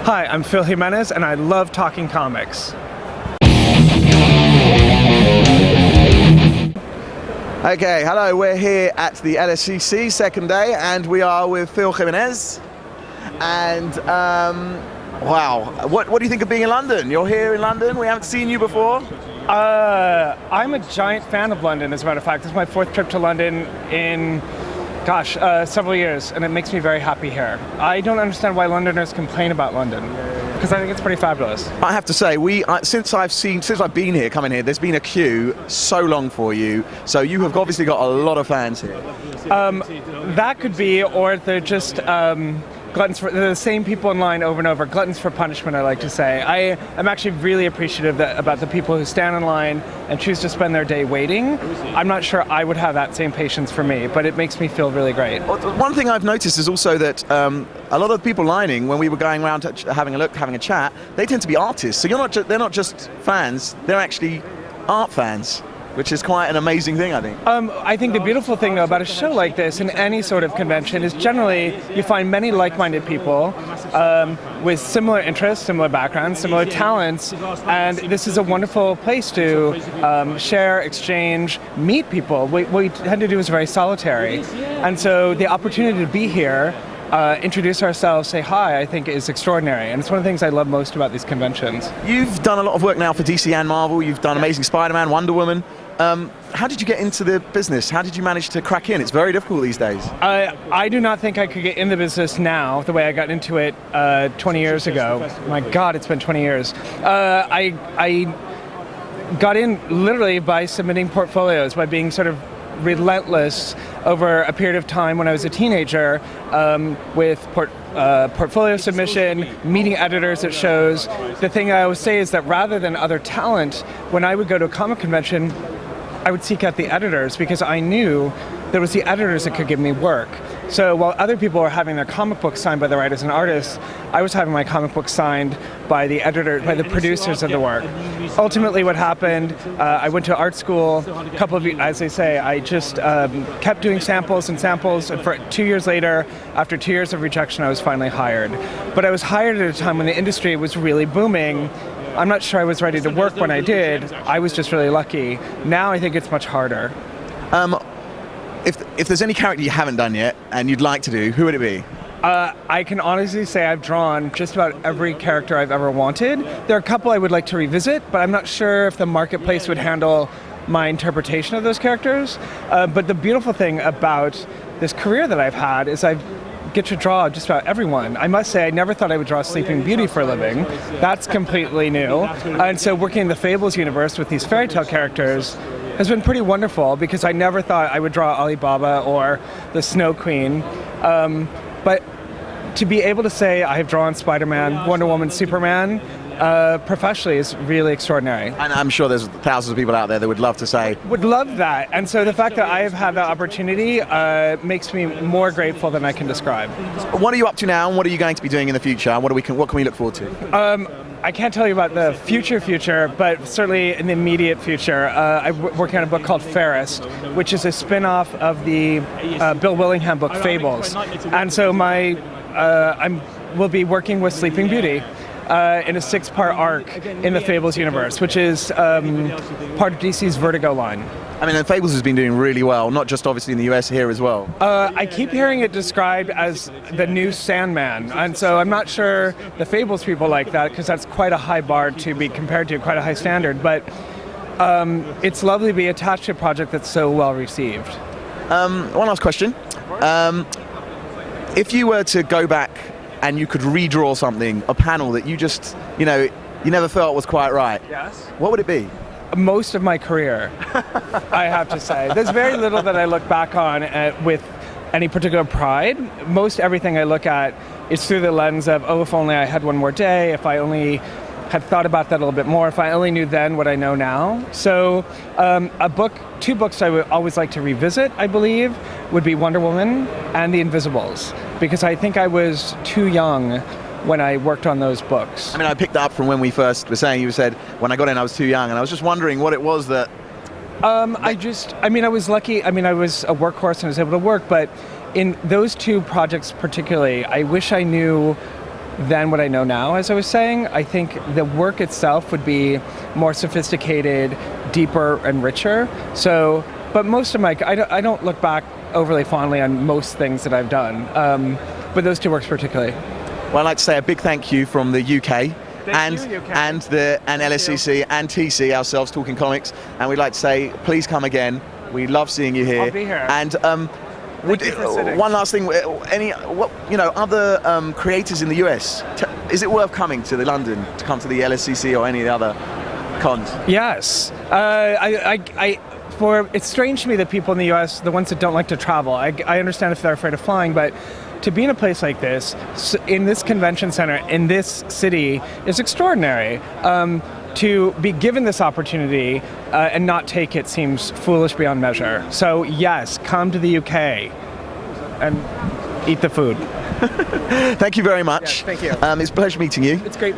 Hi, I'm Phil Jimenez, and I love talking comics. Okay, hello, we're here at the LSCC second day, and we are with Phil Jimenez. And, wow, what do you think of being in London? You're here in London, we haven't seen you before. I'm a giant fan of London, as a matter of fact. This is my fourth trip to London in, several years, and it makes me very happy here. I don't understand why Londoners complain about London, because I think it's pretty fabulous. I have to say, since I've been here, coming here, there's been a queue so long for you, so you have obviously got a lot of fans here. That could be, or they're just gluttons for the same people in line over and over. Gluttons for punishment, I like to say. I am actually really appreciative about the people who stand in line and choose to spend their day waiting. I'm not sure I would have that same patience for me, but it makes me feel really great. One thing I've noticed is also that a lot of the people lining, when we were going around having a chat, they tend to be artists. So they're not just fans, they're actually art fans, which is quite an amazing thing, I think. I think the beautiful thing, though, about a show like this in any sort of convention is generally you find many like-minded people with similar interests, similar backgrounds, similar talents, and this is a wonderful place to share, exchange, meet people. What we tend to do is very solitary, and so the opportunity to be here, introduce ourselves, say hi, I think is extraordinary, and it's one of the things I love most about these conventions. You've done a lot of work now for DC and Marvel. You've done Amazing Spider-Man, Wonder Woman. How did you get into the business? How did you manage to crack in? It's very difficult these days. I do not think I could get in the business now the way I got into it 20 years ago. My God, it's been 20 years. I got in literally by submitting portfolios, by being sort of relentless over a period of time when I was a teenager with portfolio submission, meeting editors at shows. The thing I always say is that rather than other talent, when I would go to a comic convention, I would seek out the editors because I knew there was the editors that could give me work. So while other people were having their comic books signed by the writers and artists, I was having my comic book signed by the editor, by the producers of the work. Ultimately, what happened, I went to art school. A couple of, as they say, I just kept doing samples, and for 2 years later, after 2 years of rejection, I was finally hired. But I was hired at a time when the industry was really booming. I'm not sure I was ready to work when I did. I was just really lucky. Now I think it's much harder. If there's any character you haven't done yet and you'd like to do, who would it be? I can honestly say I've drawn just about every character I've ever wanted. There are a couple I would like to revisit, but I'm not sure if the marketplace would handle my interpretation of those characters. But the beautiful thing about this career that I've had is I get to draw just about everyone. I must say I never thought I would draw Sleeping Beauty for a living. That's completely new. And so working in the Fables universe with these fairy tale characters has been pretty wonderful because I never thought I would draw Alibaba or the Snow Queen. But to be able to say I have drawn Spider-Man, Wonder Woman, Superman, professionally is really extraordinary. And I'm sure there's thousands of people out there that would love to say. Would love that. And so the fact that I have had that opportunity makes me more grateful than I can describe. What are you up to now, and what are you going to be doing in the future? What can we look forward to? I can't tell you about the future, but certainly in the immediate future, I'm working on a book called Fairest, which is a spin-off of the Bill Willingham book Fables. And so we'll be working with Sleeping Beauty in a 6-part arc in the Fables universe, which is part of DC's Vertigo line. I mean, and Fables has been doing really well, not just obviously in the US, here as well. I keep hearing it described as the new Sandman, and so I'm not sure the Fables people like that, because that's quite a high bar to be compared to, quite a high standard, but it's lovely to be attached to a project that's so well received. One last question. If you were to go back and you could redraw something, a panel that you just, you never felt was quite right, yes, what would it be? Most of my career, I have to say. There's very little that I look back on with any particular pride. Most everything I look at is through the lens of, oh, if only I had one more day, if I only had thought about that a little bit more, if I only knew then what I know now. So two books I would always like to revisit, I believe, would be Wonder Woman and The Invisibles, because I think I was too young when I worked on those books. I mean, I picked that up from when we first were saying, you said, when I got in I was too young, and I was just wondering what it was that... I was lucky. I was a workhorse and I was able to work, but in those two projects particularly, I wish I knew than what I know now, as I was saying. I think the work itself would be more sophisticated, deeper, and richer. So, but most of I don't look back overly fondly on most things that I've done, but those two works particularly. Well, I'd like to say a big thank you from the UK. And UK. and LSCC and TC ourselves, Talking Comics, and we'd like to say please come again. We love seeing you here. I'll be here. And sitting. one last thing, other creators in the US, is it worth coming to London to come to the LSCC or any of the other cons? Yes. It's strange to me that people in the US, the ones that don't like to travel, I understand if they're afraid of flying, but to be in a place like this, in this convention center, in this city, is extraordinary. To be given this opportunity and not take it seems foolish beyond measure. So yes, come to the UK and eat the food. Thank you very much. Yes, thank you. It's a pleasure meeting you. It's great.